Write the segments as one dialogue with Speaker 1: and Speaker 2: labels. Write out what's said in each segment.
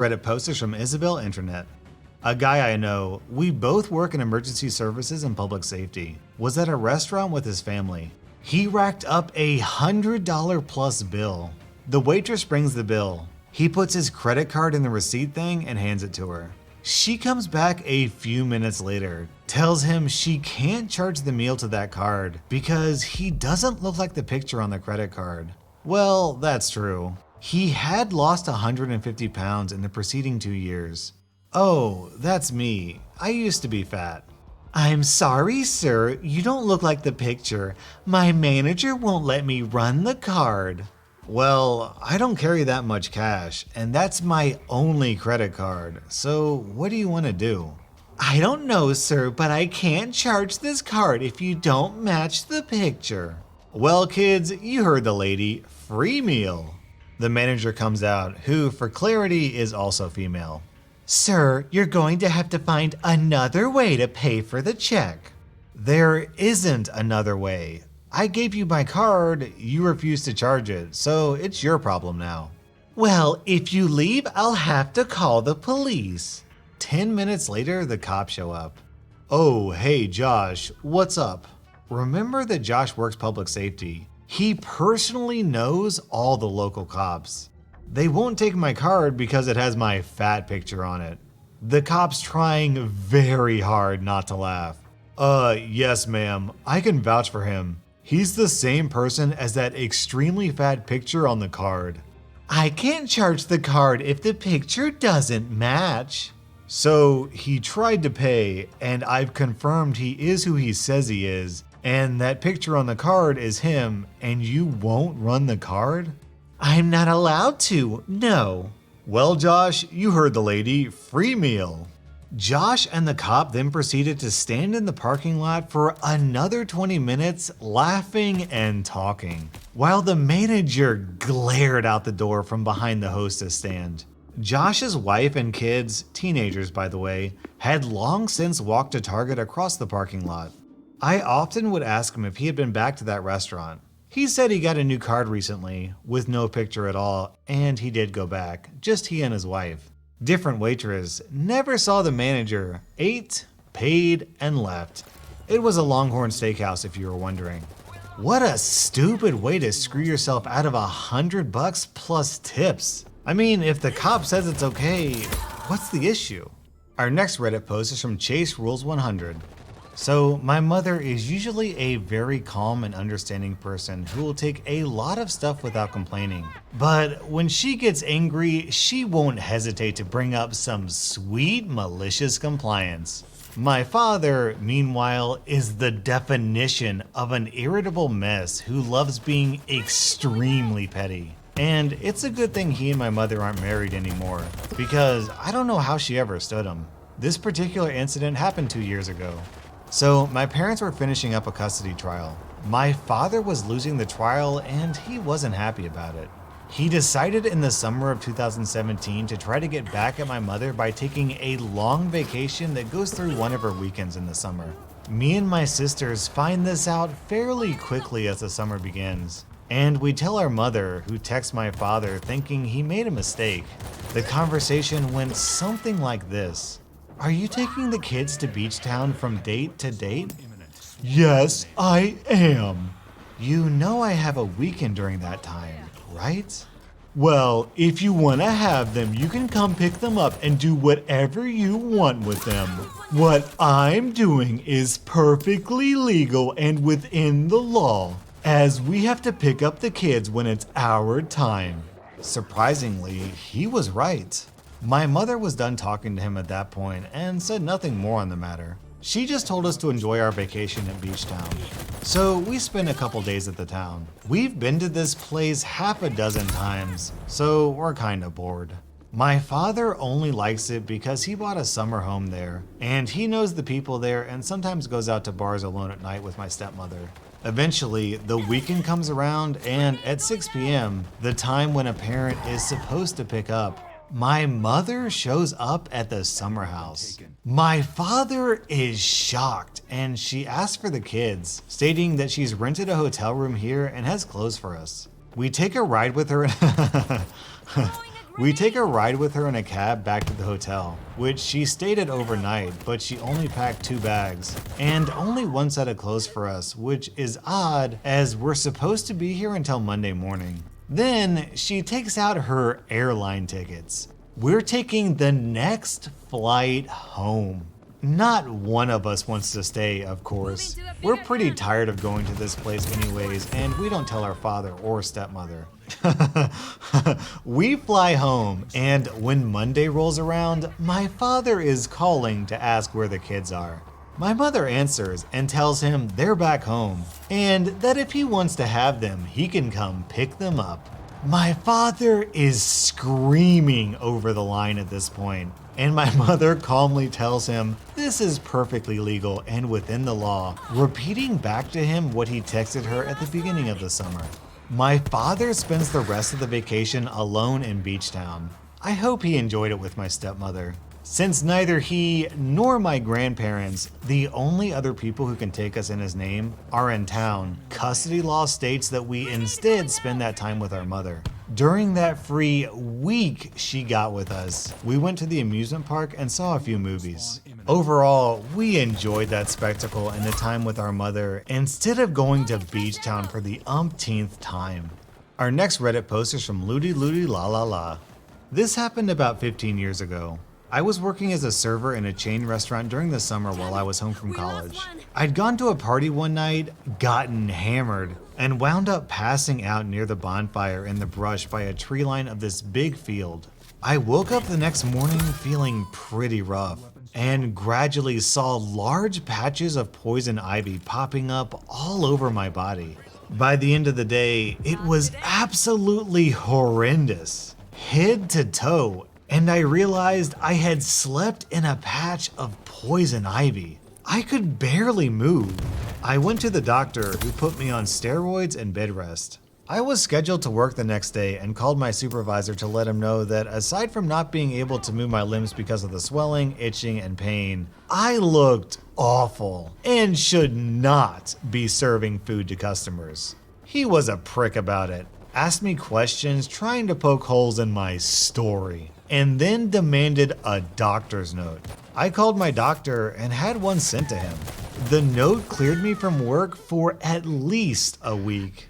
Speaker 1: Reddit post is from Isabel Internet. A guy I know, we both work in emergency services and public safety, was at a restaurant with his family. He racked up $100 plus bill. The waitress brings the bill. He puts his credit card in the receipt thing and hands it to her. She comes back a few minutes later, tells him she can't charge the meal to that card because he doesn't look like the picture on the credit card. Well, that's true. He had lost 150 pounds in the preceding 2 years. Oh, that's me. I used to be fat. I'm sorry, sir. You don't look like the picture. My manager won't let me run the card. Well, I don't carry that much cash, and that's my only credit card. So what do you want to do? I don't know, sir, but I can't charge this card if you don't match the picture. Well, kids, you heard the lady. Free meal. The manager comes out, who, for clarity, is also female. Sir, you're going to have to find another way to pay for the check. There isn't another way. I gave you my card, you refused to charge it, so it's your problem now. Well, if you leave, I'll have to call the police. 10 minutes later, the cops show up. Oh, hey Josh, what's up? Remember that Josh works public safety. He personally knows all the local cops. They won't take my card because it has my fat picture on it. The cop's trying very hard not to laugh. Yes ma'am, I can vouch for him. He's the same person as that extremely fat picture on the card. I can't charge the card if the picture doesn't match. So he tried to pay, and I've confirmed he is who he says he is, and that picture on the card is him, and you won't run the card? I'm not allowed to, no. Well, Josh, you heard the lady. Free meal. Josh and the cop then proceeded to stand in the parking lot for another 20 minutes laughing and talking, while the manager glared out the door from behind the hostess stand. Josh's wife and kids, teenagers by the way, had long since walked to Target across the parking lot. I often would ask him if he had been back to that restaurant. He said he got a new card recently, with no picture at all, and he did go back, just he and his wife. Different waitress, never saw the manager, ate, paid, and left. It was a Longhorn Steakhouse if you were wondering. What a stupid way to screw yourself out of $100 plus tips. I mean, if the cop says it's okay, what's the issue? Our next Reddit post is from Chase Rules 100. So my mother is usually a very calm and understanding person who will take a lot of stuff without complaining. But when she gets angry, she won't hesitate to bring up some sweet malicious compliance. My father, meanwhile, is the definition of an irritable mess who loves being extremely petty. And it's a good thing he and my mother aren't married anymore, because I don't know how she ever stood him. This particular incident happened 2 years ago. So my parents were finishing up a custody trial. My father was losing the trial and he wasn't happy about it. He decided in the summer of 2017 to try to get back at my mother by taking a long vacation that goes through one of her weekends in the summer. Me and my sisters find this out fairly quickly as the summer begins. And we tell our mother, who texts my father thinking he made a mistake. The conversation went something like this. Are you taking the kids to Beach Town from date to date? Yes, I am. You know I have a weekend during that time, right? Well, if you want to have them, you can come pick them up and do whatever you want with them. What I'm doing is perfectly legal and within the law, as we have to pick up the kids when it's our time. Surprisingly, he was right. My mother was done talking to him at that point and said nothing more on the matter. She just told us to enjoy our vacation at Beach Town. So we spent a couple days at the town. We've been to this place half a dozen times, so we're kinda bored. My father only likes it because he bought a summer home there, and he knows the people there and sometimes goes out to bars alone at night with my stepmother. Eventually, the weekend comes around and at 6 p.m., the time when a parent is supposed to pick up, my mother shows up at the summer house. My father is shocked and she asks for the kids, stating that she's rented a hotel room here and has clothes for us. We take a ride with her We take a ride with her in a cab back to the hotel, which she stayed at overnight, but she only packed 2 bags and only 1 set of clothes for us, which is odd as we're supposed to be here until Monday morning. Then she takes out her airline tickets. We're taking the next flight home. Not one of us wants to stay, of course. We're pretty tired of going to this place anyways, and we don't tell our father or stepmother. We fly home, and when Monday rolls around, my father is calling to ask where the kids are. My mother answers and tells him they're back home, and that if he wants to have them, he can come pick them up. My father is screaming over the line at this point, and my mother calmly tells him this is perfectly legal and within the law, repeating back to him what he texted her at the beginning of the summer. My father spends the rest of the vacation alone in Beach Town. I hope he enjoyed it with my stepmother. Since neither he nor my grandparents, the only other people who can take us in his name, are in town, custody law states that we instead spend that time with our mother. During that free week she got with us, we went to the amusement park and saw a few movies. Overall, we enjoyed that spectacle and the time with our mother instead of going to Beach Town for the umpteenth time. Our next Reddit post is from Ludi Ludi La La La. This happened about 15 years ago. I was working as a server in a chain restaurant during the summer while I was home from college. I'd gone to a party one night, gotten hammered, and wound up passing out near the bonfire in the brush by a tree line of this big field. I woke up the next morning feeling pretty rough, and gradually saw large patches of poison ivy popping up all over my body. By the end of the day, it was absolutely horrendous, head to toe. And I realized I had slept in a patch of poison ivy. I could barely move. I went to the doctor, who put me on steroids and bed rest. I was scheduled to work the next day and called my supervisor to let him know that aside from not being able to move my limbs because of the swelling, itching, and pain, I looked awful and should not be serving food to customers. He was a prick about it, asked me questions trying to poke holes in my story, and then demanded a doctor's note. I called my doctor and had one sent to him. The note cleared me from work for at least a week.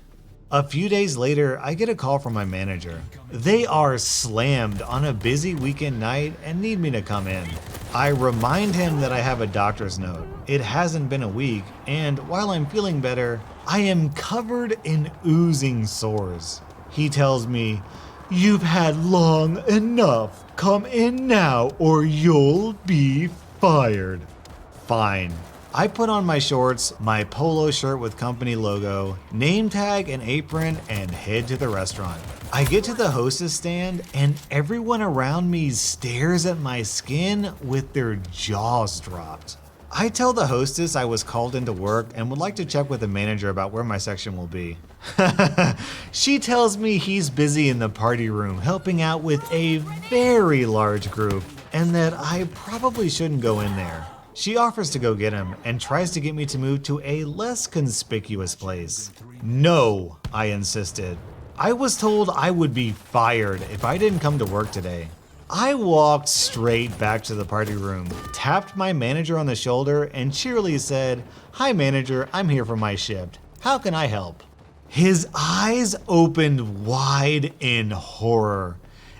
Speaker 1: A few days later, I get a call from my manager. They are slammed on a busy weekend night and need me to come in. I remind him that I have a doctor's note. It hasn't been a week, and while I'm feeling better, I am covered in oozing sores. He tells me, "You've had long enough. Come in now or you'll be fired." Fine. I put on my shorts, my polo shirt with company logo, name tag and apron, and head to the restaurant. I get to the hostess stand and everyone around me stares at my skin with their jaws dropped. I tell the hostess I was called into work and would like to check with the manager about where my section will be. She tells me he's busy in the party room helping out with a very large group and that I probably shouldn't go in there. She offers to go get him and tries to get me to move to a less conspicuous place. No, I insisted. I was told I would be fired if I didn't come to work today. I walked straight back to the party room, tapped my manager on the shoulder, and cheerily said, "Hi manager, I'm here for my shift. How can I help?" His eyes opened wide in horror,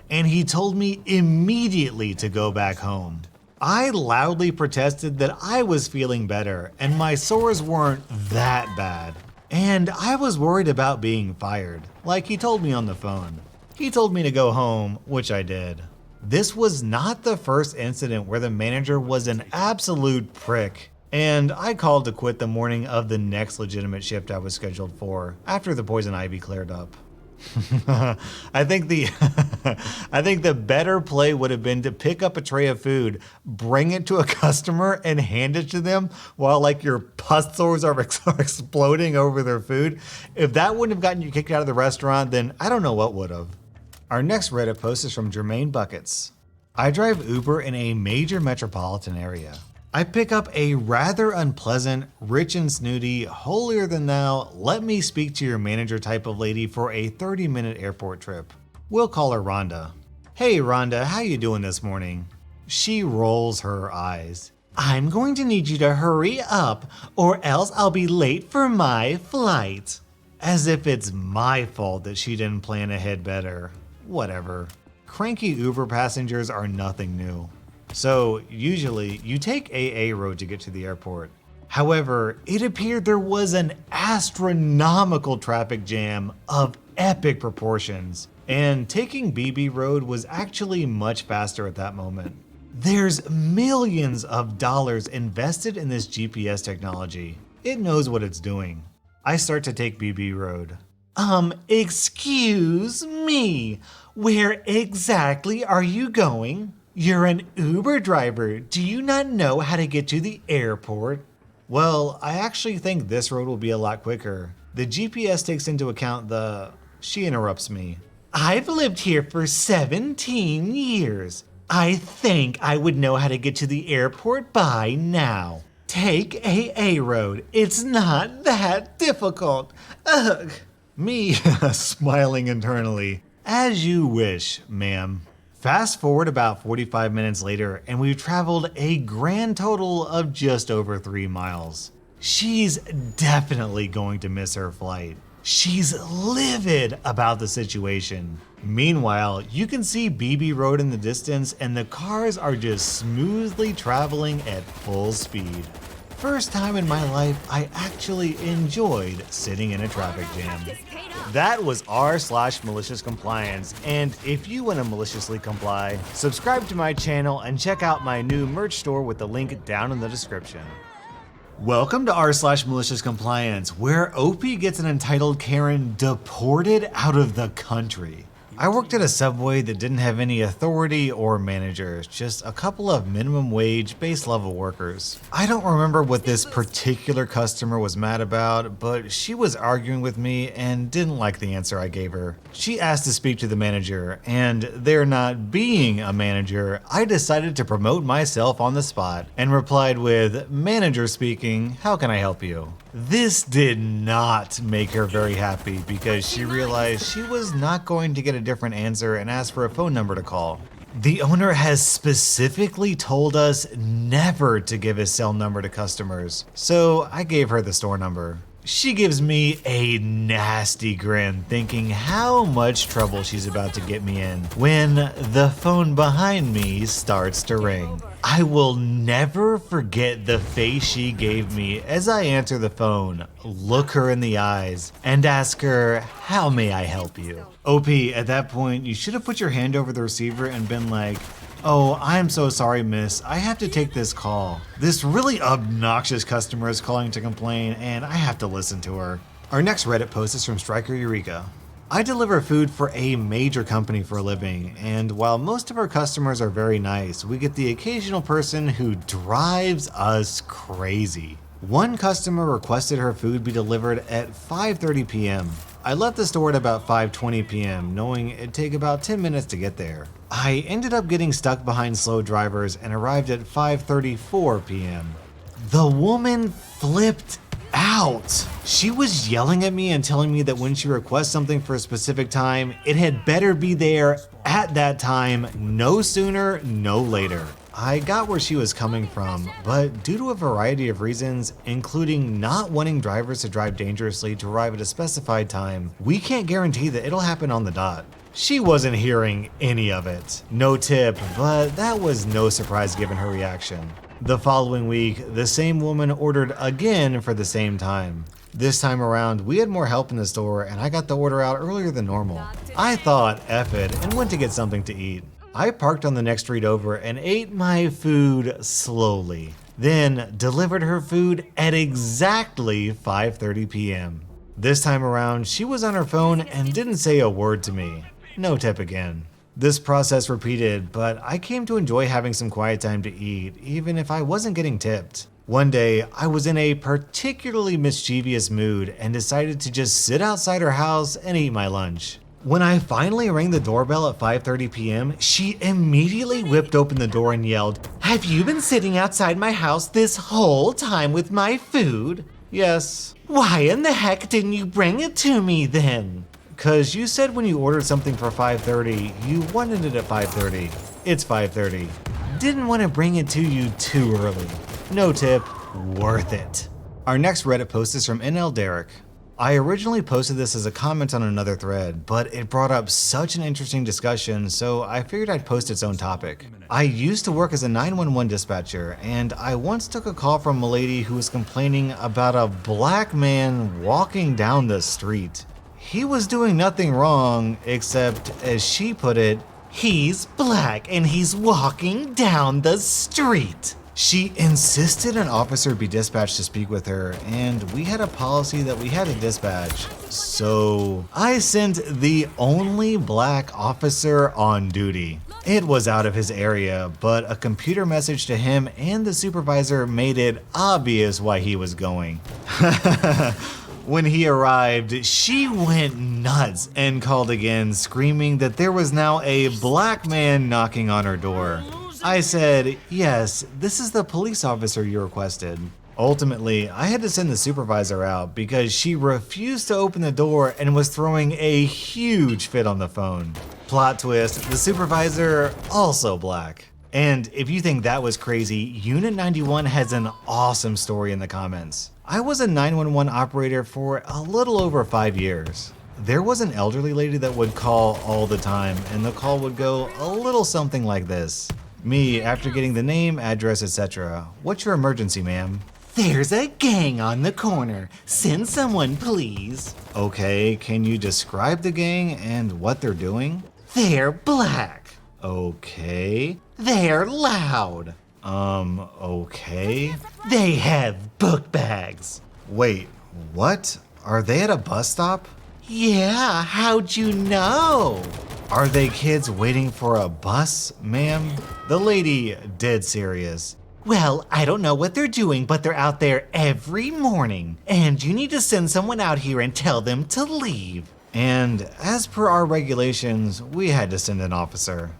Speaker 1: and he told me immediately to go back home. I loudly protested that I was feeling better and my sores weren't that bad. And I was worried about being fired, like he told me on the phone. He told me to go home, which I did. This was not the first incident where the manager was an absolute prick, and I called to quit the morning of the next legitimate shift I was scheduled for after the poison ivy cleared up. I think the better play would have been to pick up a tray of food, bring it to a customer, and hand it to them while like your pus sores are exploding over their food. If that wouldn't have gotten you kicked out of the restaurant, then I don't know what would have. Our next Reddit post is from Jermaine Buckets. I drive Uber in a major metropolitan area. I pick up a rather unpleasant, rich and snooty, holier than thou, let me speak to your manager type of lady for a 30-minute airport trip. We'll call her Rhonda. "Hey Rhonda, how you doing this morning?" She rolls her eyes. "I'm going to need you to hurry up or else I'll be late for my flight." As if it's my fault that she didn't plan ahead better. Whatever. Cranky Uber passengers are nothing new. So usually you take AA road to get to the airport. However, it appeared there was an astronomical traffic jam of epic proportions, and taking BB road was actually much faster at that moment. There's millions of dollars invested in this GPS technology. It knows what it's doing. I start to take BB road. Excuse me, where exactly are you going? You're an Uber driver. Do you not know how to get to the airport? Well, I actually think this road will be a lot quicker. The GPS takes into account She interrupts me. "I've lived here for 17 years. I think I would know how to get to the airport by now. Take AA road. It's not that difficult. Ugh." Me smiling internally. "As you wish, ma'am." Fast forward about 45 minutes later, and we've traveled a grand total of just over 3 miles. She's definitely going to miss her flight. She's livid about the situation. Meanwhile, you can see BB Road in the distance, and the cars are just smoothly traveling at full speed. First time in my life I actually enjoyed sitting in a traffic jam. That was r/malicious compliance, and if you want to maliciously comply, subscribe to my channel and check out my new merch store with the link down in the description. Welcome to r/malicious compliance, where OP gets an entitled Karen deported out of the country. I worked at a Subway that didn't have any authority or managers, just a couple of minimum wage base level workers. I don't remember what this particular customer was mad about, but she was arguing with me and didn't like the answer I gave her. She asked to speak to the manager, and there not being a manager, I decided to promote myself on the spot and replied with, "Manager speaking, how can I help you?" This did not make her very happy because she realized she was not going to get a different answer and asked for a phone number to call. The owner has specifically told us never to give his cell number to customers, so I gave her the store number. She gives me a nasty grin, thinking how much trouble she's about to get me in, when the phone behind me starts to ring. I will never forget the face she gave me as I answer the phone, look her in the eyes, and ask her, "How may I help you?" OP, at that point, you should have put your hand over the receiver and been like, "Oh, I'm so sorry, miss. I have to take this call. This really obnoxious customer is calling to complain, and I have to listen to her." Our next Reddit post is from Striker Eureka. I deliver food for a major company for a living, and while most of our customers are very nice, we get the occasional person who drives us crazy. One customer requested her food be delivered at 5:30 p.m. I left the store at about 5:20 p.m., knowing it'd take about 10 minutes to get there. I ended up getting stuck behind slow drivers and arrived at 5:34 p.m. The woman flipped out. She was yelling at me and telling me that when she requests something for a specific time, it had better be there at that time, no sooner, no later. I got where she was coming from, but due to a variety of reasons, including not wanting drivers to drive dangerously to arrive at a specified time, we can't guarantee that it'll happen on the dot. She wasn't hearing any of it. No tip, but that was no surprise given her reaction. The following week, the same woman ordered again for the same time. This time around, we had more help in the store and I got the order out earlier than normal. I thought, F it, and went to get something to eat. I parked on the next street over and ate my food slowly, then delivered her food at exactly 5:30 p.m. This time around, she was on her phone and didn't say a word to me. No tip again. This process repeated, but I came to enjoy having some quiet time to eat, even if I wasn't getting tipped. One day, I was in a particularly mischievous mood and decided to just sit outside her house and eat my lunch. When I finally rang the doorbell at 5:30 p.m., she immediately whipped open the door and yelled, "Have you been sitting outside my house this whole time with my food?" Yes. "Why in the heck didn't you bring it to me then?" Cause you said when you ordered something for 5:30, you wanted it at 5:30. It's 5:30. Didn't want to bring it to you too early. No tip, worth it. Our next Reddit post is from NL Derek. I originally posted this as a comment on another thread, but it brought up such an interesting discussion, so I figured I'd post its own topic. I used to work as a 911 dispatcher, and I once took a call from a lady who was complaining about a black man walking down the street. He was doing nothing wrong, except, as she put it, he's black and he's walking down the street. She insisted an officer be dispatched to speak with her, and we had a policy that we had to dispatch. So I sent the only black officer on duty. It was out of his area, but a computer message to him and the supervisor made it obvious why he was going. When he arrived, she went nuts and called again, screaming that there was now a black man knocking on her door. I said, yes, this is the police officer you requested. Ultimately, I had to send the supervisor out because she refused to open the door and was throwing a huge fit on the phone. Plot twist, the supervisor, also black. And if you think that was crazy, Unit 91 has an awesome story in the comments. I was a 911 operator for a little over 5 years. There was an elderly lady that would call all the time, and the call would go a little something like this. Me, after getting the name, address, etc. What's your emergency, ma'am? There's a gang on the corner. Send someone, please. Okay, can you describe the gang and what they're doing? They're black. Okay. They're loud. Okay. They have book bags. Wait, what? Are they at a bus stop? Yeah, how'd you know? Are they kids waiting for a bus, ma'am? The lady, dead serious. Well, I don't know what they're doing, but they're out there every morning. And you need to send someone out here and tell them to leave. And as per our regulations, we had to send an officer.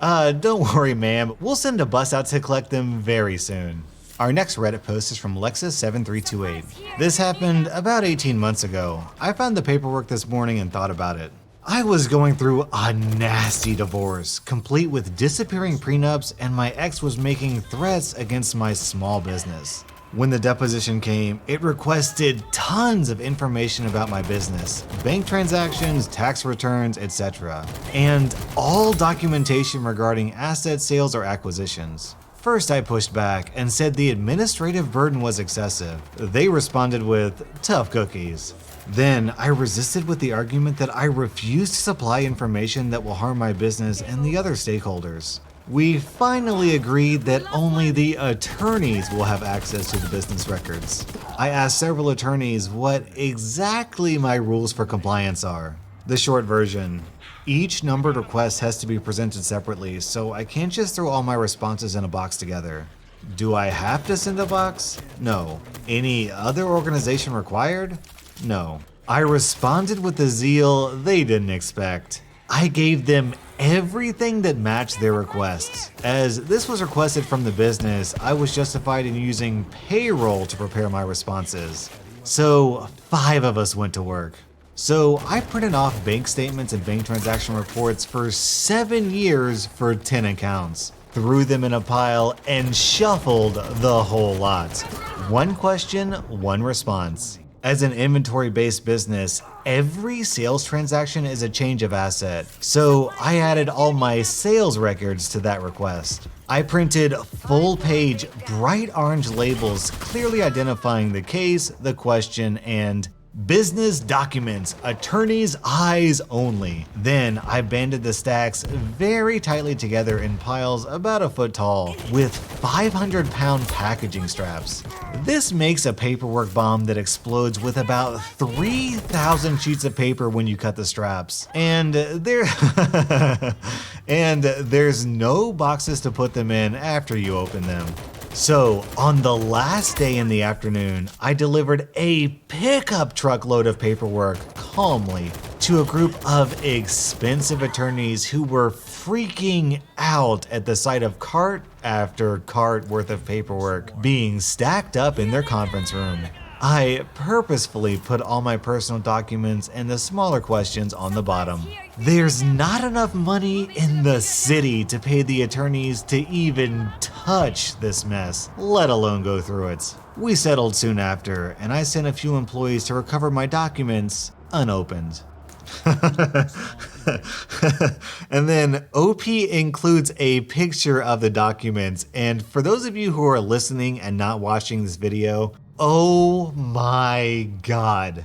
Speaker 1: Don't worry, ma'am. We'll send a bus out to collect them very soon. Our next Reddit post is from Lexus7328. This happened about 18 months ago. I found the paperwork this morning and thought about it. I was going through a nasty divorce, complete with disappearing prenups, and my ex was making threats against my small business. When the deposition came, it requested tons of information about my business, bank transactions, tax returns, etc., and all documentation regarding asset sales or acquisitions. First, I pushed back and said the administrative burden was excessive. They responded with tough cookies. Then I resisted with the argument that I refuse to supply information that will harm my business and the other stakeholders. We finally agreed that only the attorneys will have access to the business records. I asked several attorneys what exactly my rules for compliance are. The short version: each numbered request has to be presented separately, so I can't just throw all my responses in a box together. Do I have to send a box? No. Any other organization required? No. I responded with the zeal they didn't expect. I gave them everything that matched their requests. As this was requested from the business, I was justified in using payroll to prepare my responses. So 5 of us went to work. So I printed off bank statements and bank transaction reports for 7 years for 10 accounts, threw them in a pile, and shuffled the whole lot. 1 question, 1 response. As an inventory-based business, every sales transaction is a change of asset, so I added all my sales records to that request. I printed full-page, bright orange labels clearly identifying the case, the question, and business documents, attorney's eyes only. Then I banded the stacks very tightly together in piles about a foot tall with 500-pound packaging straps. This makes a paperwork bomb that explodes with about 3,000 sheets of paper when you cut the straps. And there's no boxes to put them in after you open them. So, on the last day in the afternoon, I delivered a pickup truckload of paperwork calmly to a group of expensive attorneys who were freaking out at the sight of cart after cart worth of paperwork being stacked up in their conference room. I purposefully put all my personal documents and the smaller questions on the bottom. There's not enough money in the city to pay the attorneys to even touch this mess, let alone go through it. We settled soon after, and I sent a few employees to recover my documents unopened. And then OP includes a picture of the documents, and for those of you who are listening and not watching this video, oh my god.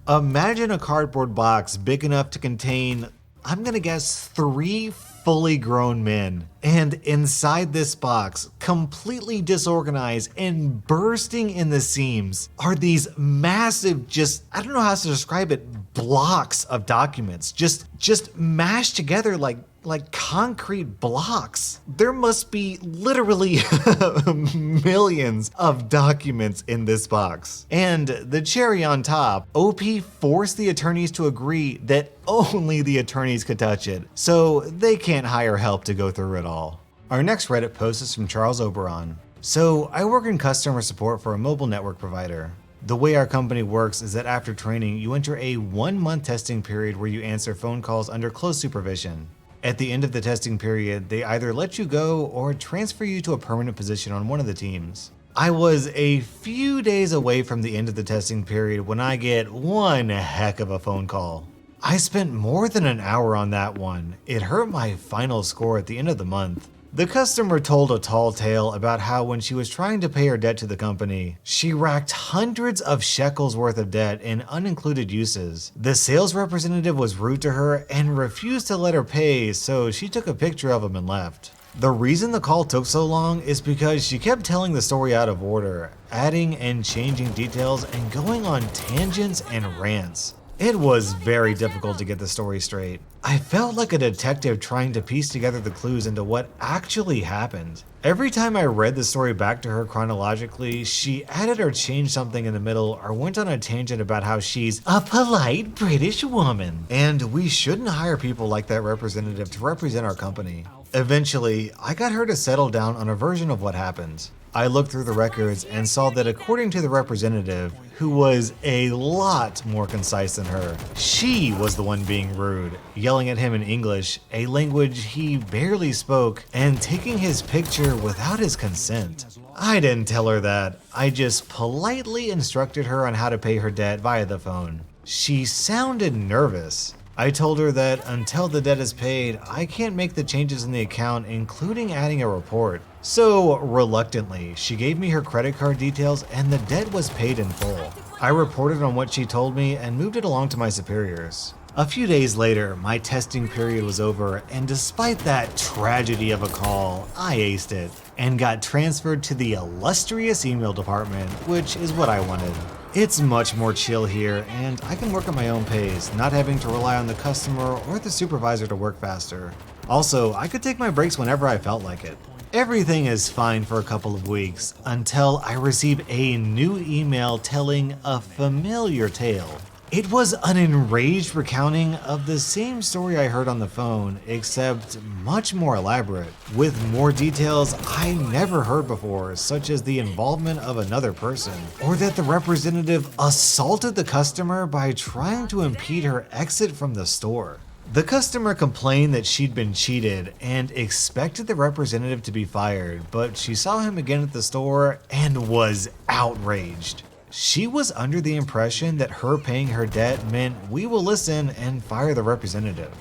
Speaker 1: Imagine a cardboard box big enough to contain, I'm gonna guess, 3 fully grown men. And inside this box, completely disorganized and bursting in the seams, are these massive, I don't know how to describe it, blocks of documents. Just mashed together like concrete blocks. There must be literally millions of documents in this box. And the cherry on top, OP forced the attorneys to agree that only the attorneys could touch it, so they can't hire help to go through it all. Our next Reddit post is from Charles Oberon. So I work in customer support for a mobile network provider. The way our company works is that after training, you enter a 1-month testing period where you answer phone calls under close supervision. At the end of the testing period, they either let you go or transfer you to a permanent position on one of the teams. I was a few days away from the end of the testing period when I get one heck of a phone call. I spent more than an hour on that one. It hurt my final score at the end of the month. The customer told a tall tale about how when she was trying to pay her debt to the company, she racked hundreds of shekels worth of debt in unincluded uses. The sales representative was rude to her and refused to let her pay, so she took a picture of him and left. The reason the call took so long is because she kept telling the story out of order, adding and changing details and going on tangents and rants. It was very difficult to get the story straight. I felt like a detective trying to piece together the clues into what actually happened. Every time I read the story back to her chronologically, she added or changed something in the middle or went on a tangent about how she's a polite British woman. And we shouldn't hire people like that representative to represent our company. Eventually, I got her to settle down on a version of what happened. I looked through the records and saw that according to the representative, who was a lot more concise than her, she was the one being rude, yelling at him in English, a language he barely spoke, and taking his picture without his consent. I didn't tell her that. I just politely instructed her on how to pay her debt via the phone. She sounded nervous. I told her that until the debt is paid, I can't make the changes in the account, including adding a report. So reluctantly, she gave me her credit card details and the debt was paid in full. I reported on what she told me and moved it along to my superiors. A few days later, my testing period was over, and despite that tragedy of a call, I aced it and got transferred to the illustrious email department, which is what I wanted. It's much more chill here, and I can work at my own pace, not having to rely on the customer or the supervisor to work faster. Also, I could take my breaks whenever I felt like it. Everything is fine for a couple of weeks until I receive a new email telling a familiar tale. It was an enraged recounting of the same story I heard on the phone, except much more elaborate, with more details I never heard before, such as the involvement of another person, or that the representative assaulted the customer by trying to impede her exit from the store. The customer complained that she'd been cheated and expected the representative to be fired, but she saw him again at the store and was outraged. She was under the impression that her paying her debt meant we will listen and fire the representative.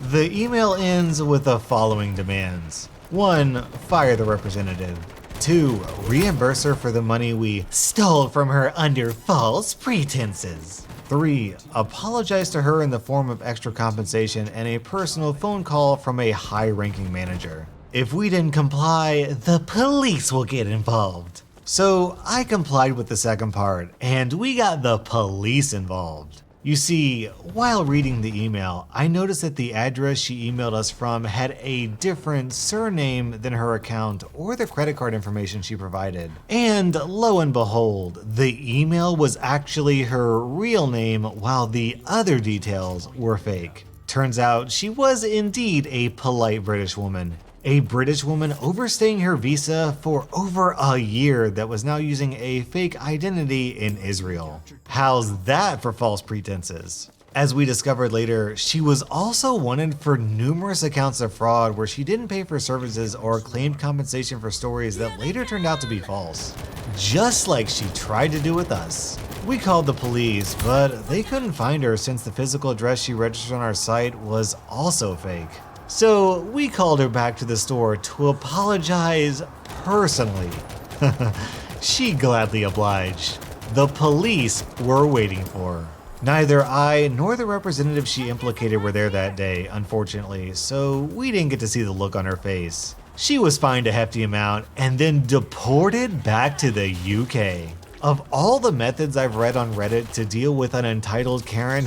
Speaker 1: The email ends with the following demands. 1. Fire the representative. 2. Reimburse her for the money we stole from her under false pretenses. 3. Apologize to her in the form of extra compensation and a personal phone call from a high-ranking manager. If we didn't comply, the police will get involved. So I complied with the second part, and we got the police involved. You see, while reading the email, I noticed that the address she emailed us from had a different surname than her account or the credit card information she provided. And lo and behold, the email was actually her real name while the other details were fake. Turns out she was indeed a polite British woman. A British woman overstaying her visa for over a year that was now using a fake identity in Israel. How's that for false pretenses? As we discovered later, she was also wanted for numerous accounts of fraud where she didn't pay for services or claimed compensation for stories that later turned out to be false. Just like she tried to do with us. We called the police, but they couldn't find her since the physical address she registered on our site was also fake. So we called her back to the store to apologize personally. She gladly obliged. The police were waiting for her. Neither I nor the representative she implicated were there that day, unfortunately, so we didn't get to see the look on her face. She was fined a hefty amount and then deported back to the UK. Of all the methods I've read on Reddit to deal with an entitled Karen,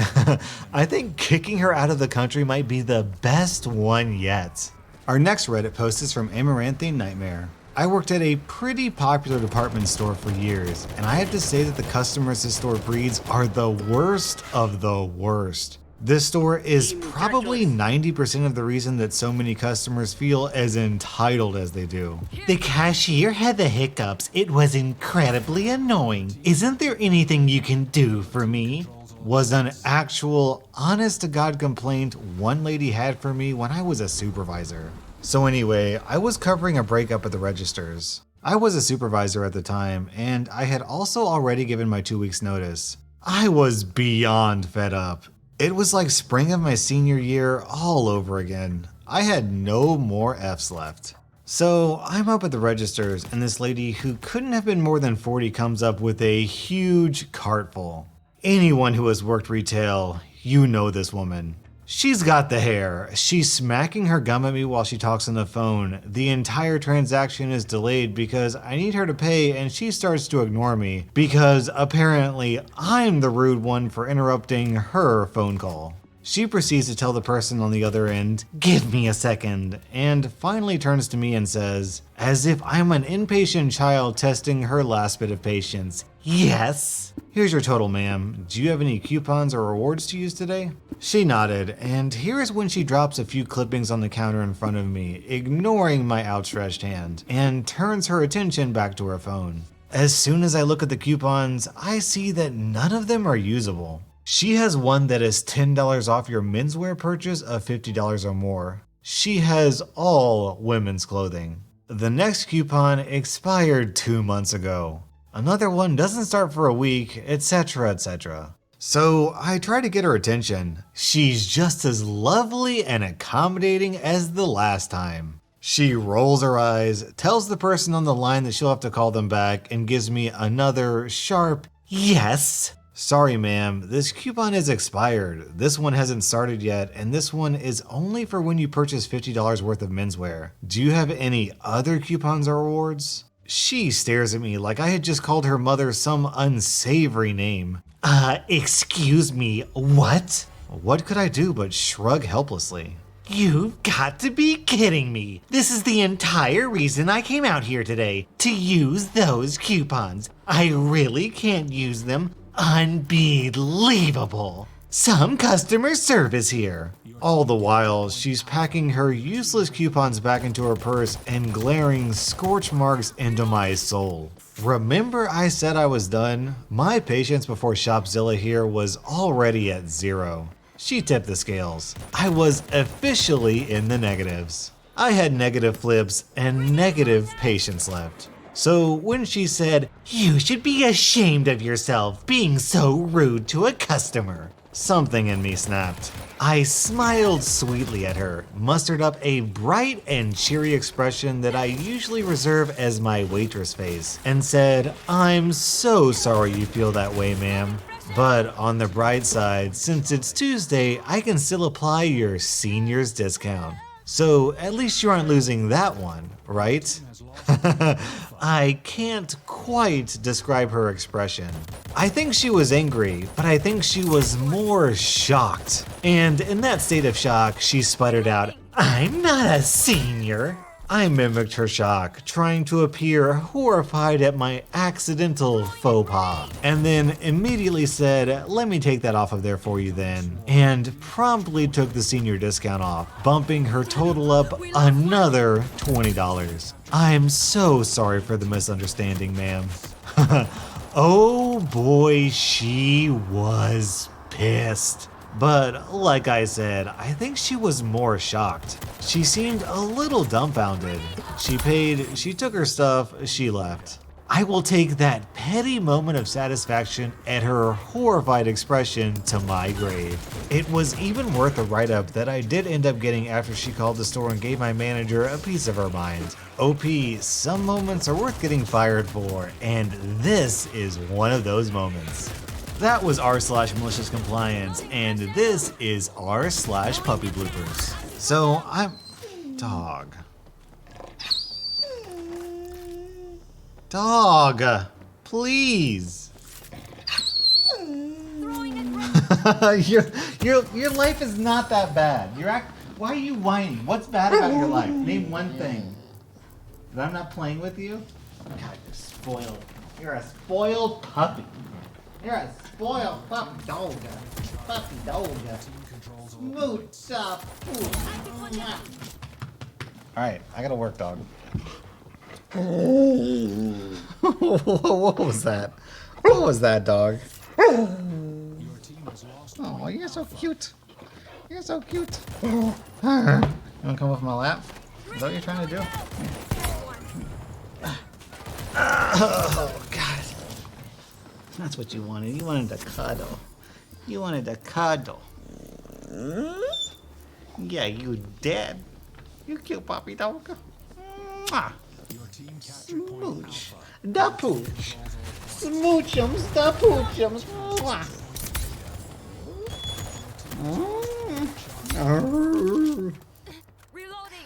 Speaker 1: I think kicking her out of the country might be the best one yet. Our next Reddit post is from Amaranthine Nightmare. I worked at a pretty popular department store for years, and I have to say that the customers this store breeds are the worst of the worst. This store is probably 90% of the reason that so many customers feel as entitled as they do. The cashier had the hiccups. It was incredibly annoying. Isn't there anything you can do for me? Was an actual honest-to-God complaint one lady had for me when I was a supervisor. So anyway, I was covering a breakup at the registers. I was a supervisor at the time, and I had also already given my 2 weeks notice. I was beyond fed up. It was like spring of my senior year all over again. I had no more F's left. So I'm up at the registers, and this lady who couldn't have been more than 40 comes up with a huge cart full. Anyone who has worked retail, you know this woman. She's got the hair. She's smacking her gum at me while she talks on the phone. The entire transaction is delayed because I need her to pay, and she starts to ignore me because apparently I'm the rude one for interrupting her phone call. She proceeds to tell the person on the other end, "Give me a second," and finally turns to me and says, as if I'm an impatient child testing her last bit of patience, "Yes. Here's your total, ma'am. Do you have any coupons or rewards to use today?" She nodded, and here's when she drops a few clippings on the counter in front of me, ignoring my outstretched hand, and turns her attention back to her phone. As soon as I look at the coupons, I see that none of them are usable. She has one that is $10 off your menswear purchase of $50 or more. She has all women's clothing. The next coupon expired 2 months ago. Another one doesn't start for a week, etc., etc. So I try to get her attention. She's just as lovely and accommodating as the last time. She rolls her eyes, tells the person on the line that she'll have to call them back, and gives me another sharp "Yes." "Sorry ma'am, this coupon is expired. This one hasn't started yet, and this one is only for when you purchase $50 worth of menswear. Do you have any other coupons or rewards?" She stares at me like I had just called her mother some unsavory name. Excuse me, what?" What could I do but shrug helplessly? "You've got to be kidding me. This is the entire reason I came out here today, to use those coupons. I really can't use them. Unbelievable. Some customer service here." All the while, she's packing her useless coupons back into her purse and glaring scorch marks into my soul. Remember I said I was done? My patience before Shopzilla here was already at 0. She tipped the scales. I was officially in the negatives. I had negative flips and negative patience left. So when she said, "You should be ashamed of yourself being so rude to a customer," something in me snapped. I smiled sweetly at her, mustered up a bright and cheery expression that I usually reserve as my waitress face, and said, "I'm so sorry you feel that way, ma'am. But on the bright side, since it's Tuesday, I can still apply your senior's discount. So at least you aren't losing that one, right?" I can't quite describe her expression. I think she was angry, but I think she was more shocked. And in that state of shock, she sputtered out, "I'm not a senior." I mimicked her shock, trying to appear horrified at my accidental faux pas, and then immediately said, "Let me take that off of there for you then," and promptly took the senior discount off, bumping her total up another $20. I'm so sorry for the misunderstanding, ma'am. Oh boy, she was pissed. But like I said, I think she was more shocked. She seemed a little dumbfounded. She paid, she took her stuff, she left. I will take that petty moment of satisfaction at her horrified expression to my grave. It was even worth the write-up that I did end up getting after she called the store and gave my manager a piece of her mind. OP, some moments are worth getting fired for, and this is one of those moments. That was r/malicious compliance, and this is r/puppy bloopers. So dog, please. Your life is not that bad. Why are you whining? What's bad about your life? Name one thing. That I'm not playing with you? God, you're spoiled. You're a spoiled puppy. You're a spoiled puppy dog. Puppy dog. Smooch up. Alright, I gotta work, dog. What was that? What was that, dog? Oh, you're so cute. You're so cute. You wanna come off my lap? Is that what you're trying to do? Oh, God. That's what you wanted. You wanted to cuddle. You wanted to cuddle. Yeah, you did. You cute puppy dog. Mwah. Smooch. Da pooch. Smoochums, da poochums. Mwah.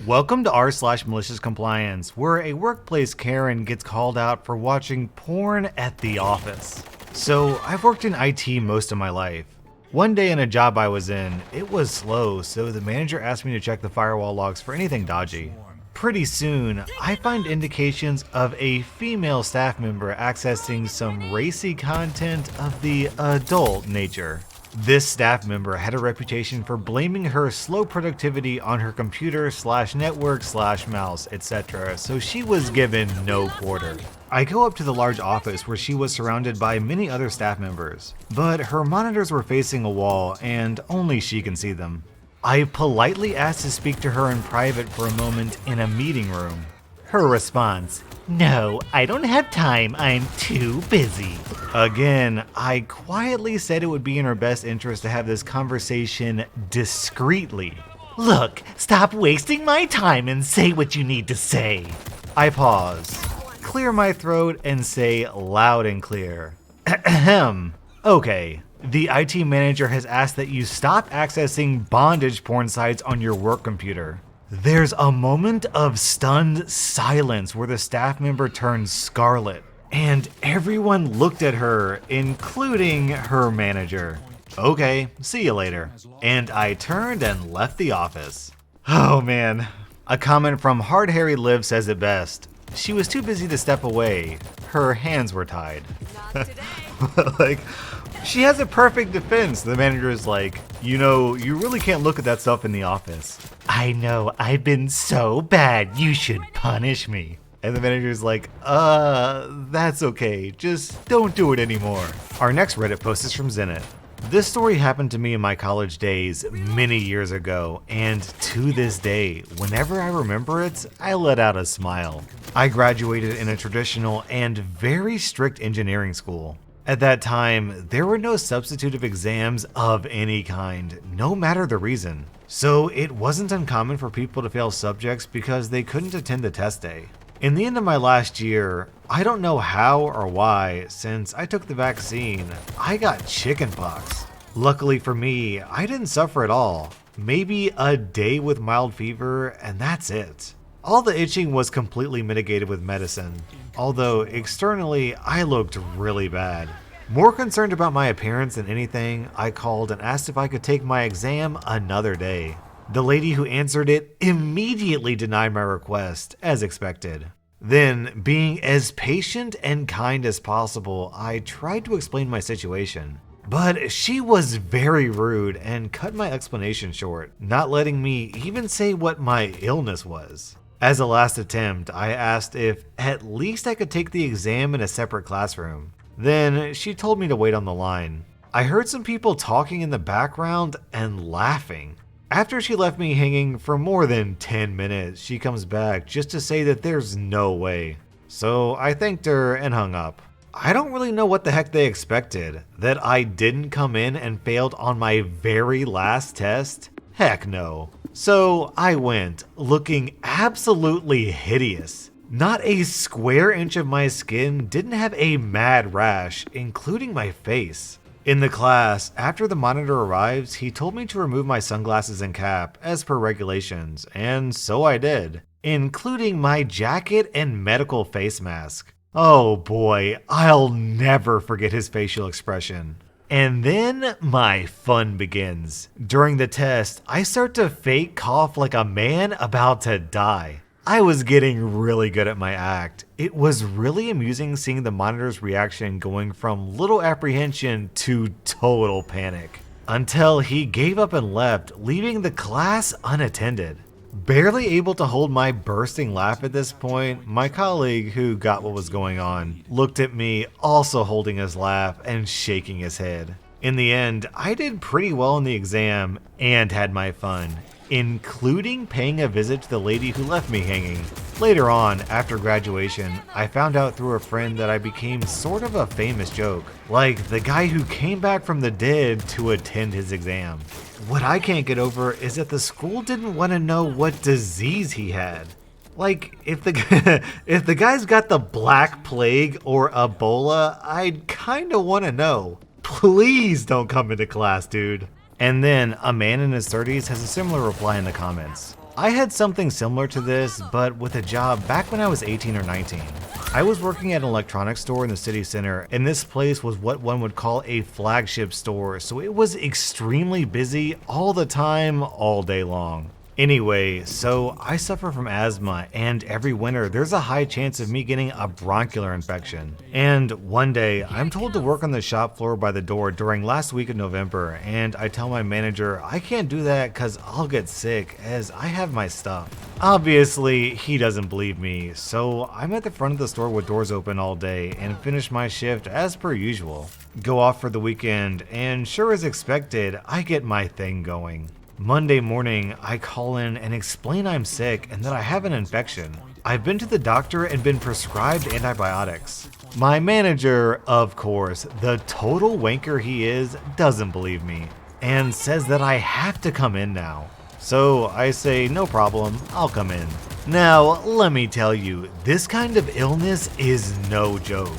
Speaker 1: Welcome to r/malicious compliance, where a workplace Karen gets called out for watching porn at the office. So I've worked in IT most of my life. One day in a job I was in, it was slow, so the manager asked me to check the firewall logs for anything dodgy. Pretty soon, I find indications of a female staff member accessing some racy content of the adult nature. This staff member had a reputation for blaming her slow productivity on her computer/network/mouse, etc., so she was given no quarter. I go up to the large office where she was surrounded by many other staff members, but her monitors were facing a wall and only she can see them. I politely asked to speak to her in private for a moment in a meeting room. Her response, "No, I don't have time, I'm too busy." Again, I quietly said it would be in her best interest to have this conversation discreetly. "Look, stop wasting my time and say what you need to say." I pause, clear my throat, and say loud and clear, "Ahem. Okay, the IT manager has asked that you stop accessing bondage porn sites on your work computer." There's a moment of stunned silence where the staff member turns scarlet, and everyone looked at her, including her manager. "Okay, see you later." And I turned and left the office. Oh man. A comment from Hard Harry Liv says it best. She was too busy to step away. Her hands were tied. Like, she has a perfect defense. The manager is like, "You know, you really can't look at that stuff in the office." "I know, I've been so bad, you should punish me." And the manager's like, that's okay, just don't do it anymore." Our next Reddit post is from Zenit. This story happened to me in my college days many years ago, and to this day, whenever I remember it, I let out a smile. I graduated in a traditional and very strict engineering school. At that time, there were no substitutive exams of any kind, no matter the reason. So it wasn't uncommon for people to fail subjects because they couldn't attend the test day. In the end of my last year, I don't know how or why, since I took the vaccine, I got chickenpox. Luckily for me, I didn't suffer at all. Maybe a day with mild fever, and that's it. All the itching was completely mitigated with medicine, although externally I looked really bad. More concerned about my appearance than anything, I called and asked if I could take my exam another day. The lady who answered it immediately denied my request, as expected. Then, being as patient and kind as possible, I tried to explain my situation. But she was very rude and cut my explanation short, not letting me even say what my illness was. As a last attempt, I asked if at least I could take the exam in a separate classroom. Then she told me to wait on the line. I heard some people talking in the background and laughing. After she left me hanging for more than 10 minutes, she comes back just to say that there's no way. So I thanked her and hung up. I don't really know what the heck they expected. That I didn't come in and failed on my very last test? Heck no. So I went, looking absolutely hideous. Not a square inch of my skin didn't have a mad rash, including my face. In the class, after the monitor arrives, he told me to remove my sunglasses and cap, as per regulations, and so I did, including my jacket and medical face mask. Oh boy, I'll never forget his facial expression. And then my fun begins. During the test, I start to fake cough like a man about to die. I was getting really good at my act. It was really amusing seeing the monitor's reaction going from little apprehension to total panic. Until he gave up and left, leaving the class unattended. Barely able to hold my bursting laugh at this point, my colleague, who got what was going on, looked at me, also holding his laugh and shaking his head. In the end, I did pretty well in the exam and had my fun, including paying a visit to the lady who left me hanging. Later on, after graduation, I found out through a friend that I became sort of a famous joke, like the guy who came back from the dead to attend his exam. What I can't get over is that the school didn't want to know what disease he had. Like, if the guy's got the Black Plague or Ebola, I'd kinda want to know. Please don't come into class, dude. And then, a man in his 30s has a similar reply in the comments. I had something similar to this, but with a job back when I was 18 or 19. I was working at an electronics store in the city center, and this place was what one would call a flagship store, so it was extremely busy all the time, all day long. Anyway, so I suffer from asthma, and every winter there's a high chance of me getting a bronchial infection. And one day, I'm told to work on the shop floor by the door during last week of November, and I tell my manager I can't do that cause I'll get sick as I have my stuff. Obviously, he doesn't believe me, so I'm at the front of the store with doors open all day and finish my shift as per usual. Go off for the weekend, and sure as expected, I get my thing going. Monday morning, I call in and explain I'm sick and that I have an infection. I've been to the doctor and been prescribed antibiotics. My manager, of course, the total wanker he is, doesn't believe me and says that I have to come in now. So I say, no problem, I'll come in. Now, let me tell you, this kind of illness is no joke.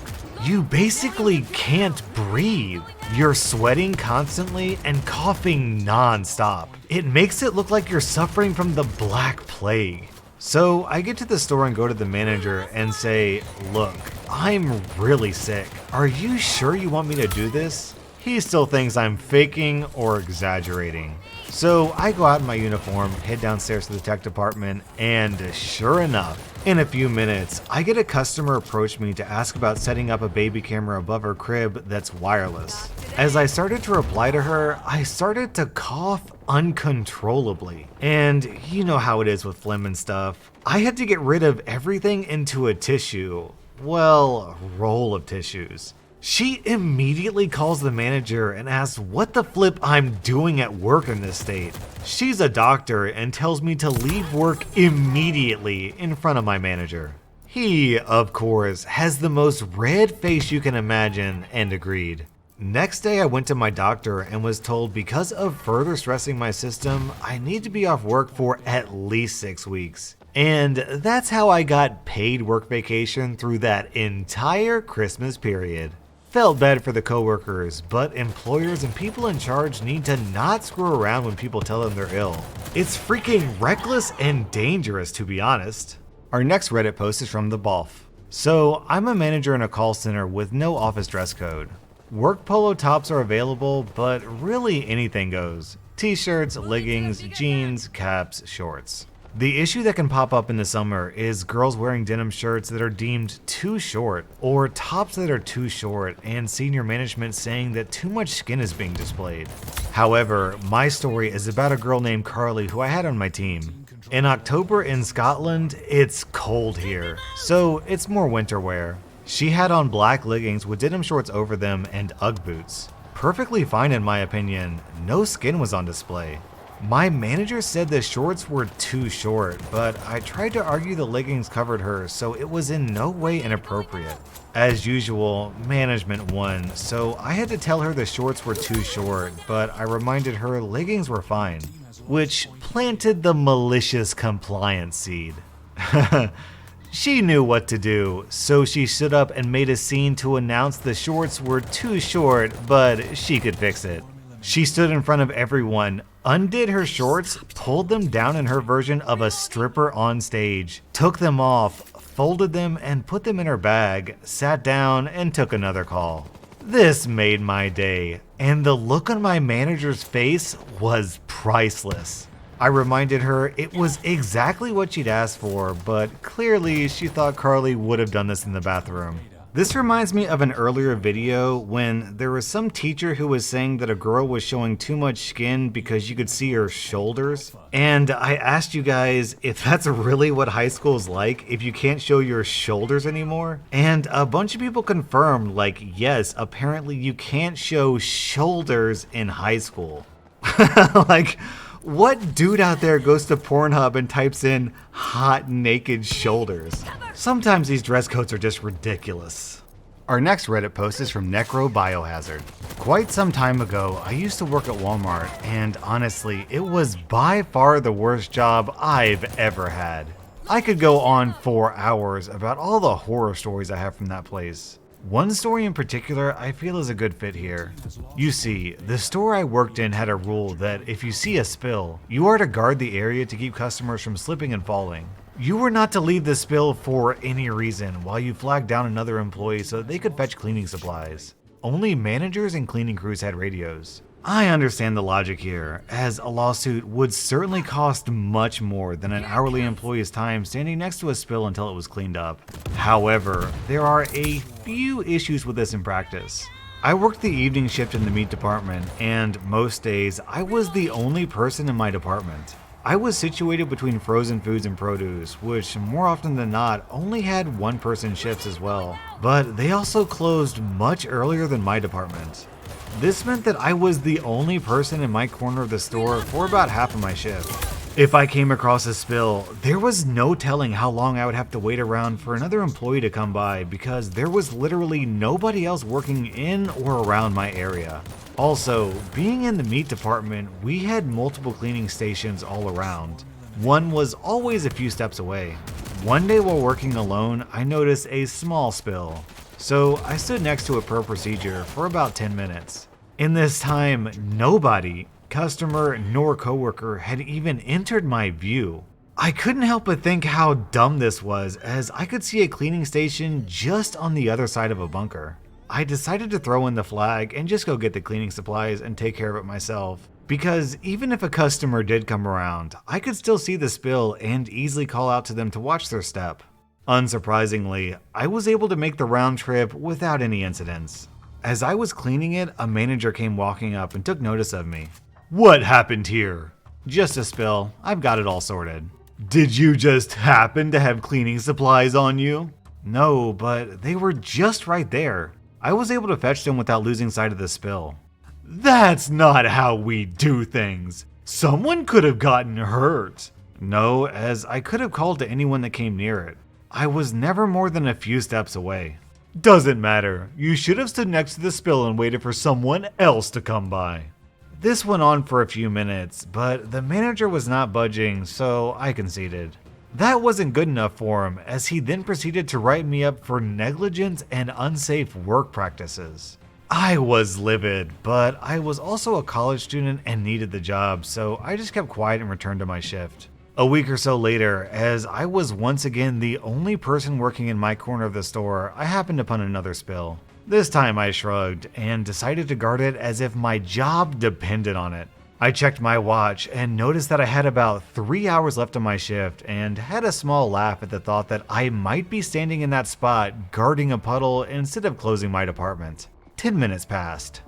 Speaker 1: You basically can't breathe. You're sweating constantly and coughing non-stop. It makes it look like you're suffering from the Black Plague. So I get to the store and go to the manager and say, look, I'm really sick. Are you sure you want me to do this? He still thinks I'm faking or exaggerating. So I go out in my uniform, head downstairs to the tech department, and sure enough, in a few minutes, I get a customer approach me to ask about setting up a baby camera above her crib that's wireless. As I started to reply to her, I started to cough uncontrollably. And you know how it is with phlegm and stuff. I had to get rid of everything into a tissue. Well, roll of tissues. She immediately calls the manager and asks what the flip I'm doing at work in this state. She's a doctor and tells me to leave work immediately in front of my manager. He, of course, has the most red face you can imagine and agreed. Next day I went to my doctor and was told because of further stressing my system, I need to be off work for at least 6 weeks. And that's how I got paid work vacation through that entire Christmas period. Felt bad for the coworkers, but employers and people in charge need to not screw around when people tell them they're ill. It's freaking reckless and dangerous, to be honest. Our next Reddit post is from the Balf. So, I'm a manager in a call center with no office dress code. Work polo tops are available, but really anything goes. T-shirts, leggings, jeans, caps, shorts. The issue that can pop up in the summer is girls wearing denim shirts that are deemed too short, or tops that are too short, and senior management saying that too much skin is being displayed. However, my story is about a girl named Carly who I had on my team. In October in Scotland, it's cold here, so it's more winter wear. She had on black leggings with denim shorts over them and Ugg boots. Perfectly fine in my opinion, no skin was on display. My manager said the shorts were too short, but I tried to argue the leggings covered her, so it was in no way inappropriate. As usual, management won, so I had to tell her the shorts were too short, but I reminded her leggings were fine, which planted the malicious compliance seed. She knew what to do, so she stood up and made a scene to announce the shorts were too short, but she could fix it. She stood in front of everyone, undid her shorts, pulled them down in her version of a stripper on stage, took them off, folded them and put them in her bag, sat down and took another call. This made my day, and the look on my manager's face was priceless. I reminded her it was exactly what she'd asked for, but clearly she thought Carly would have done this in the bathroom. This reminds me of an earlier video when there was some teacher who was saying that a girl was showing too much skin because you could see her shoulders. And I asked you guys if that's really what high school is like, if you can't show your shoulders anymore. And a bunch of people confirmed, like, yes, apparently you can't show shoulders in high school. Like, what dude out there goes to Pornhub and types in hot naked shoulders? Sometimes these dress codes are just ridiculous. Our next Reddit post is from Necro Biohazard. Quite some time ago, I used to work at Walmart, and honestly, it was by far the worst job I've ever had. I could go on for hours about all the horror stories I have from that place. One story in particular I feel is a good fit here. You see, the store I worked in had a rule that if you see a spill, you are to guard the area to keep customers from slipping and falling. You were not to leave the spill for any reason while you flagged down another employee so that they could fetch cleaning supplies. Only managers and cleaning crews had radios. I understand the logic here, as a lawsuit would certainly cost much more than an hourly employee's time standing next to a spill until it was cleaned up. However, there are a few issues with this in practice. I worked the evening shift in the meat department, and most days I was the only person in my department. I was situated between frozen foods and produce, which more often than not only had one-person shifts as well, but they also closed much earlier than my department. This meant that I was the only person in my corner of the store for about half of my shift. If I came across a spill, there was no telling how long I would have to wait around for another employee to come by because there was literally nobody else working in or around my area. Also, being in the meat department, we had multiple cleaning stations all around. One was always a few steps away. One day while working alone, I noticed a small spill. So I stood next to it per procedure for about 10 minutes. In this time, nobody, customer nor coworker, had even entered my view. I couldn't help but think how dumb this was, as I could see a cleaning station just on the other side of a bunker. I decided to throw in the flag and just go get the cleaning supplies and take care of it myself. Because even if a customer did come around, I could still see the spill and easily call out to them to watch their step. Unsurprisingly, I was able to make the round trip without any incidents. As I was cleaning it, a manager came walking up and took notice of me. "What happened here?" "Just a spill. I've got it all sorted." "Did you just happen to have cleaning supplies on you?" "No, but they were just right there. I was able to fetch them without losing sight of the spill." "That's not how we do things. Someone could have gotten hurt." "No, as I could have called to anyone that came near it. I was never more than a few steps away." "Doesn't matter. You should have stood next to the spill and waited for someone else to come by." This went on for a few minutes, but the manager was not budging, so I conceded. That wasn't good enough for him, as he then proceeded to write me up for negligence and unsafe work practices. I was livid, but I was also a college student and needed the job, so I just kept quiet and returned to my shift. A week or so later, as I was once again the only person working in my corner of the store, I happened upon another spill. This time I shrugged and decided to guard it as if my job depended on it. I checked my watch and noticed that I had about 3 hours left on my shift and had a small laugh at the thought that I might be standing in that spot guarding a puddle instead of closing my department. 10 minutes passed.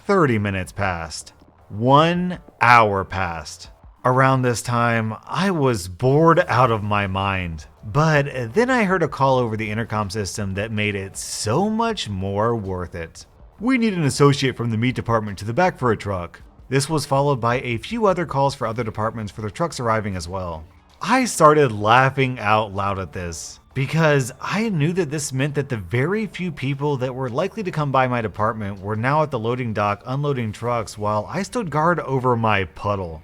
Speaker 1: 30 minutes passed. 1 hour passed. Around this time, I was bored out of my mind. But then I heard a call over the intercom system that made it so much more worth it. "We need an associate from the meat department to the back for a truck." This was followed by a few other calls for other departments for their trucks arriving as well. I started laughing out loud at this because I knew that this meant that the very few people that were likely to come by my department were now at the loading dock unloading trucks while I stood guard over my puddle.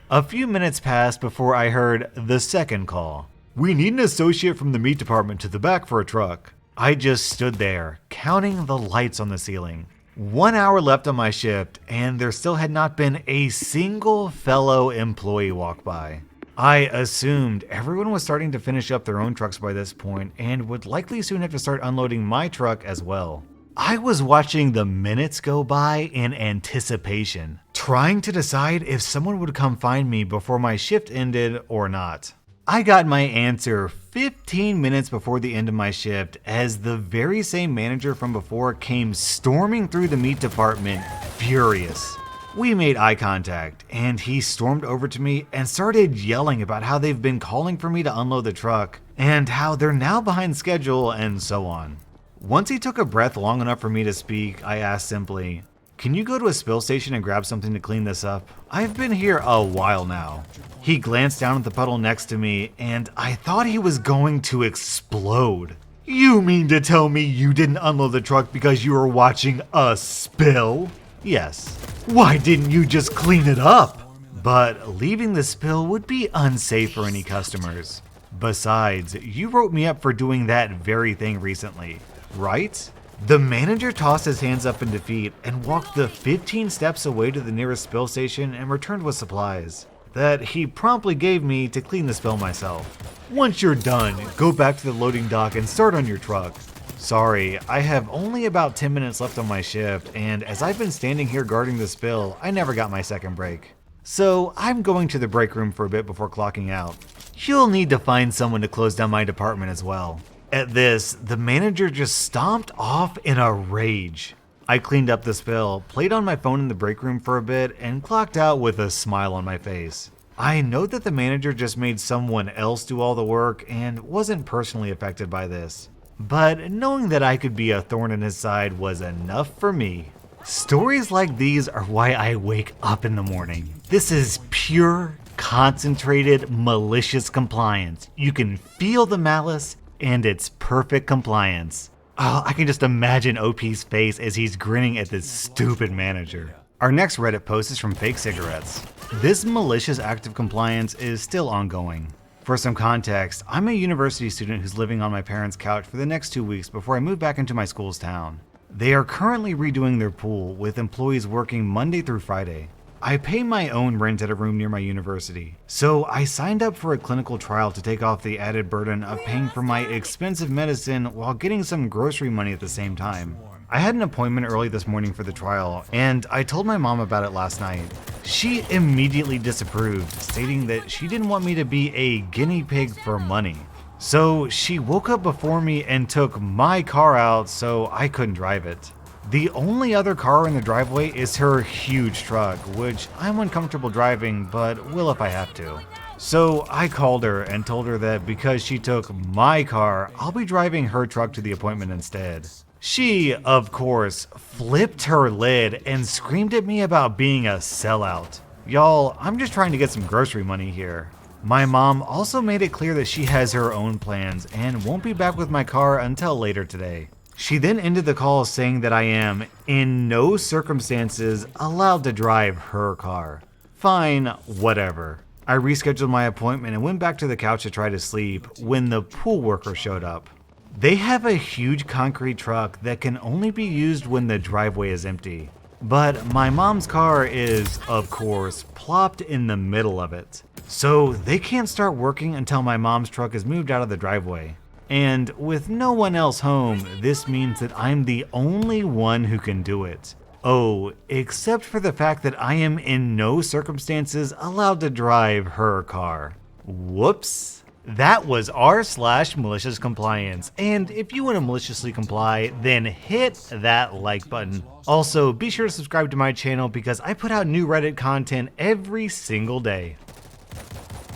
Speaker 1: A few minutes passed before I heard the second call. "We need an associate from the meat department to the back for a truck." I just stood there, counting the lights on the ceiling. 1 hour left on my shift, and there still had not been a single fellow employee walk by. I assumed everyone was starting to finish up their own trucks by this point and would likely soon have to start unloading my truck as well. I was watching the minutes go by in anticipation, trying to decide if someone would come find me before my shift ended or not. I got my answer 15 minutes before the end of my shift as the very same manager from before came storming through the meat department, furious. We made eye contact, and he stormed over to me and started yelling about how they've been calling for me to unload the truck, and how they're now behind schedule, and so on. Once he took a breath long enough for me to speak, I asked simply, "Can you go to a spill station and grab something to clean this up? I've been here a while now." He glanced down at the puddle next to me, and I thought he was going to explode. "You mean to tell me you didn't unload the truck because you were watching a spill?" "Yes." "Why didn't you just clean it up?" "But leaving the spill would be unsafe for any customers. Besides, you wrote me up for doing that very thing recently, right?" The manager tossed his hands up in defeat and walked the 15 steps away to the nearest spill station and returned with supplies that he promptly gave me to clean the spill myself. "Once you're done, go back to the loading dock and start on your truck." "Sorry, I have only about 10 minutes left on my shift, and as I've been standing here guarding the spill, I never got my second break. So I'm going to the break room for a bit before clocking out. You'll need to find someone to close down my department as well." At this, the manager just stomped off in a rage. I cleaned up the spill, played on my phone in the break room for a bit, and clocked out with a smile on my face. I know that the manager just made someone else do all the work and wasn't personally affected by this, but knowing that I could be a thorn in his side was enough for me. Stories like these are why I wake up in the morning. This is pure, concentrated, malicious compliance. You can feel the malice, and it's perfect compliance. Oh, I can just imagine OP's face as he's grinning at this stupid manager. Our next Reddit post is from Fake Cigarettes. This malicious act of compliance is still ongoing. For some context, I'm a university student who's living on my parents' couch for the next 2 weeks before I move back into my school's town. They are currently redoing their pool with employees working Monday through Friday. I pay my own rent at a room near my university, so I signed up for a clinical trial to take off the added burden of paying for my expensive medicine while getting some grocery money at the same time. I had an appointment early this morning for the trial, and I told my mom about it last night. She immediately disapproved, stating that she didn't want me to be a guinea pig for money. So she woke up before me and took my car out so I couldn't drive it. The only other car in the driveway is her huge truck, which I'm uncomfortable driving, but will if I have to. So I called her and told her that because she took my car, I'll be driving her truck to the appointment instead. She, of course, flipped her lid and screamed at me about being a sellout. Y'all, I'm just trying to get some grocery money here. My mom also made it clear that she has her own plans and won't be back with my car until later today. She then ended the call saying that I am, in no circumstances, allowed to drive her car. Fine, whatever. I rescheduled my appointment and went back to the couch to try to sleep when the pool worker showed up. They have a huge concrete truck that can only be used when the driveway is empty. But my mom's car is, of course, plopped in the middle of it. So they can't start working until my mom's truck is moved out of the driveway. And with no one else home, this means that I'm the only one who can do it. Oh, except for the fact that I am in no circumstances allowed to drive her car. Whoops. That was r/slash malicious compliance, and if you want to maliciously comply, then hit that like button. Also, be sure to subscribe to my channel because I put out new Reddit content every single day.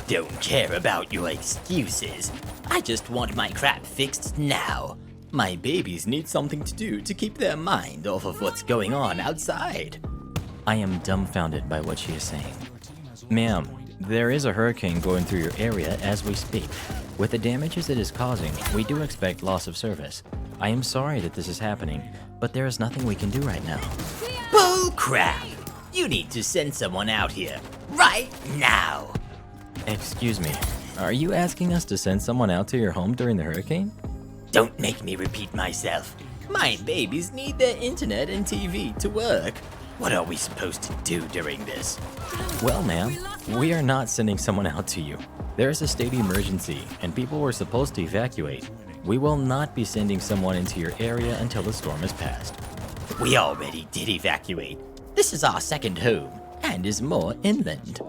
Speaker 2: Don't care about your excuses. I just want my crap fixed now. My babies need something to do to keep their mind off of what's going on outside. I am dumbfounded by what she is saying. Ma'am, there is a hurricane going through your area as we speak. With the damages it is causing, we do expect loss of service. I am sorry that this is happening, but there is nothing we can do right now. Bull crap! You need to send someone out here, right now! Excuse me, are you asking us to send someone out to your home during the hurricane? Don't make me repeat myself. My babies need their internet and TV to work. What are we supposed to do during this? Well, ma'am, we are not sending someone out to you. There is a state emergency, and people were supposed to evacuate. We will not be sending someone into your area until the storm has passed. We already did evacuate. This is our second home, and is more inland.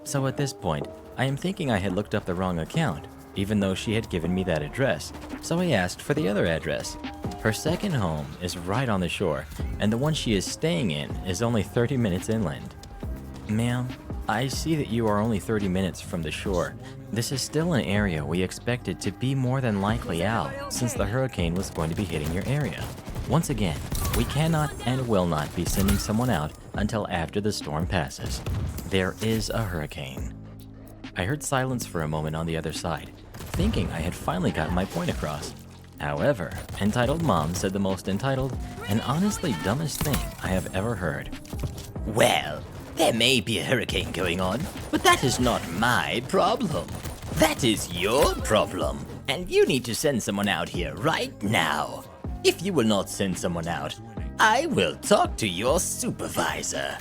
Speaker 2: So at this point, I am thinking I had looked up the wrong account, even though she had given me that address, so I asked for the other address. Her second home is right on the shore, and the one she is staying in is only 30 minutes inland. Ma'am, I see that you are only 30 minutes from the shore. This is still an area we expected to be more than likely out, since the hurricane was going to be hitting your area. Once again, we cannot and will not be sending someone out until after the storm passes. There is a hurricane. I heard silence for a moment on the other side, thinking I had finally gotten my point across. However, Entitled Mom said the most entitled and honestly dumbest thing I have ever heard. Well, there may be a hurricane going on, but that is not my problem. That is your problem, and you need to send someone out here right now. If you will not send someone out, I will talk to your supervisor.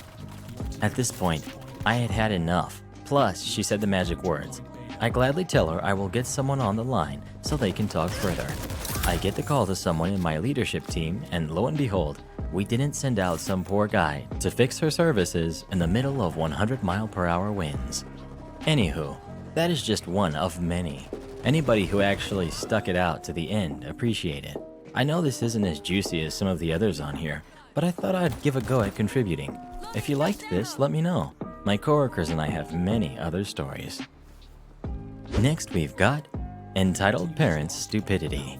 Speaker 2: At this point, I had had enough. Plus, she said the magic words. I gladly tell her I will get someone on the line so they can talk further. I get the call to someone in my leadership team, and lo and behold, we didn't send out some poor guy to fix her services in the middle of 100-mile-per-hour winds. Anywho, that is just one of many. Anybody who actually stuck it out to the end appreciate it. I know this isn't as juicy as some of the others on here, but I thought I'd give a go at contributing. If you liked this, let me know. My coworkers and I have many other stories. Next we've got Entitled Parents Stupidity.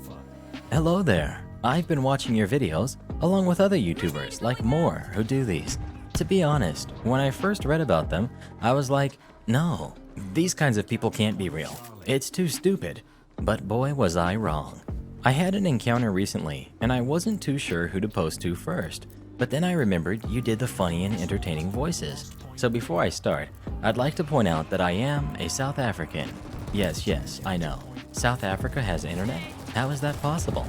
Speaker 2: Hello there. I've been watching your videos along with other YouTubers like Moore who do these. To be honest, when I first read about them, I was like, no, these kinds of people can't be real. It's too stupid. But boy was I wrong. I had an encounter recently and I wasn't too sure who to post to first, but then I remembered you did the funny and entertaining voices. So before I start, I'd like to point out that I am a South African. Yes, I know. South Africa has internet? How is that possible?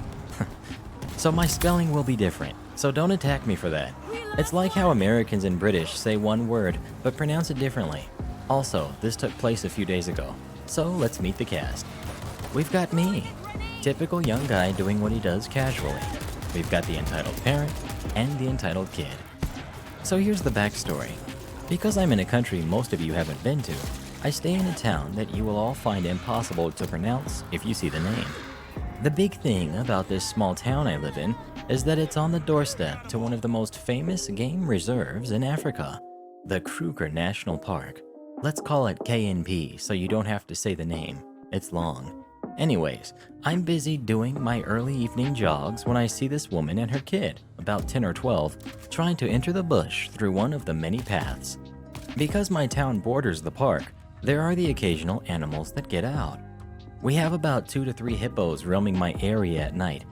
Speaker 2: So my spelling will be different, so don't attack me for that. It's like how Americans and British say one word, but pronounce it differently. Also, this took place a few days ago, so let's meet the cast. We've got me, typical young guy doing what he does casually. We've got the entitled parent and the entitled kid. So here's the backstory. Because I'm in a country most of you haven't been to, I stay in a town that you will all find impossible to pronounce if you see the name. The big thing about this small town I live in is that it's on the doorstep to one of the most famous game reserves in Africa, the Kruger National Park. Let's call it KNP so you don't have to say the name. It's long. Anyways, I'm busy doing my early evening jogs when I see this woman and her kid, about 10 or 12, trying to enter the bush through one of the many paths. Because my town borders the park, there are the occasional animals that get out. We have about 2 to 3 hippos roaming my area at night,